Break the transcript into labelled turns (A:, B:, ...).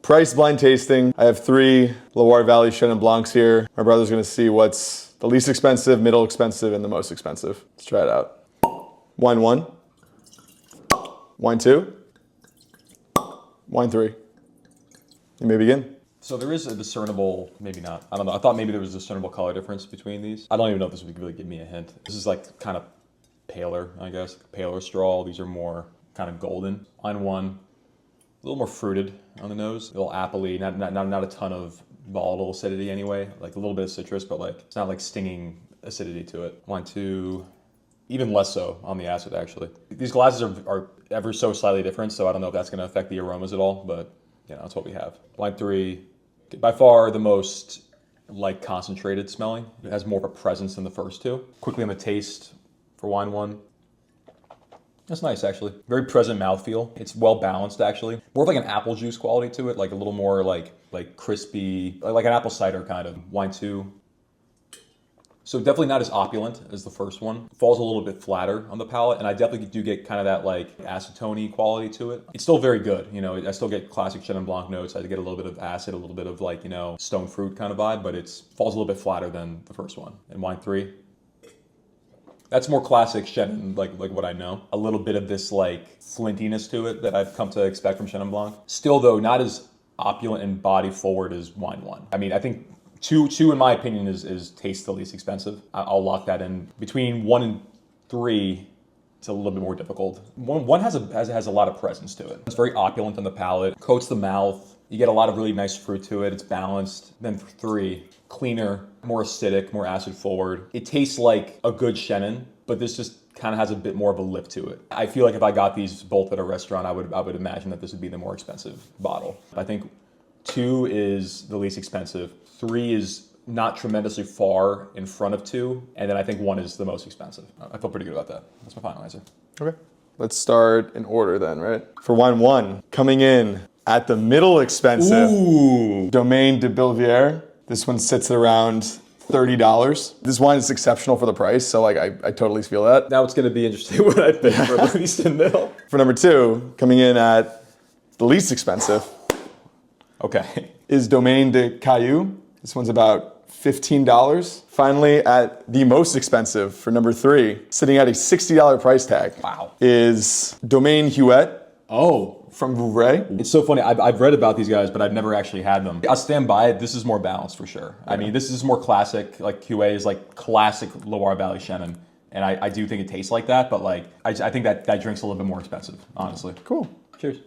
A: Price blind tasting. I have 3 Loire Valley Chenin Blancs here. My brother's gonna see what's the least expensive, middle expensive, and the most expensive. Let's try it out. Wine 1. Wine 2. Wine 3. You may begin.
B: So there is a discernible, maybe not, I don't know. I thought maybe there was a discernible color difference between these. I don't even know if this would really give me a hint. This is like kind of paler, I guess, paler straw. These are more kind of golden. Wine 1, a little more fruited on the nose, a little appley, not a ton of volatile acidity anyway, like a little bit of citrus, but like it's not like stinging acidity to it. Wine 2, even less so on the acid actually. These glasses are ever so slightly different, so I don't know if that's gonna affect the aromas at all, but you know, that's what we have. Wine 3, by far the most like concentrated smelling. It has more of a presence than the first 2. Quickly on the taste for wine 1. That's nice actually. Very present mouthfeel. It's well balanced actually. More of like an apple juice quality to it, like a little more like crispy, like an apple cider kind of. Wine 2. So definitely not as opulent as the first one. Falls a little bit flatter on the palate, and I definitely do get kind of that like acetone quality to it. It's still very good, you know. I still get classic Chenin Blanc notes. I get a little bit of acid, a little bit of like, you know, stone fruit kind of vibe, but it falls a little bit flatter than the first one. And wine 3, that's more classic Chenin, like what I know. A little bit of this like flintiness to it that I've come to expect from Chenin Blanc. Still though, not as opulent and body forward as wine 1. I mean, I think Two in my opinion is taste the least expensive. I'll lock that in. Between 1 and 3, it's a little bit more difficult. One has a lot of presence to it. It's very opulent on the palate, coats the mouth. You get a lot of really nice fruit to it. It's balanced. Then 3, cleaner, more acidic, more acid forward. It tastes like a good Chenin, but this just kind of has a bit more of a lift to it. I feel like if I got these both at a restaurant, I would imagine that this would be the more expensive bottle. I think 2 is the least expensive. 3 is not tremendously far in front of 2, and then I think 1 is the most expensive. I feel pretty good about that. That's my final answer.
A: Okay. Let's start in order then, right? For wine 1, coming in at the middle expensive,
B: Ooh.
A: Domaine de Bilvière. This one sits at around $30. This wine is exceptional for the price, so like I totally feel that.
B: Now it's gonna be interesting what I pick for the least in middle.
A: For number 2, coming in at the least expensive,
B: okay,
A: is Domaine de Caillou. This one's about $15. Finally, at the most expensive for number 3, sitting at a $60 price tag.
B: Wow.
A: Is Domaine Huet.
B: Oh.
A: From Vouvray.
B: It's so funny. I've read about these guys, but I've never actually had them. I'll stand by it. This is more balanced for sure. Okay. I mean, this is more classic. Like QA is like classic Loire Valley Chenin. And I do think it tastes like that, but like I think that drink's a little bit more expensive, honestly.
A: Cool.
B: Cheers.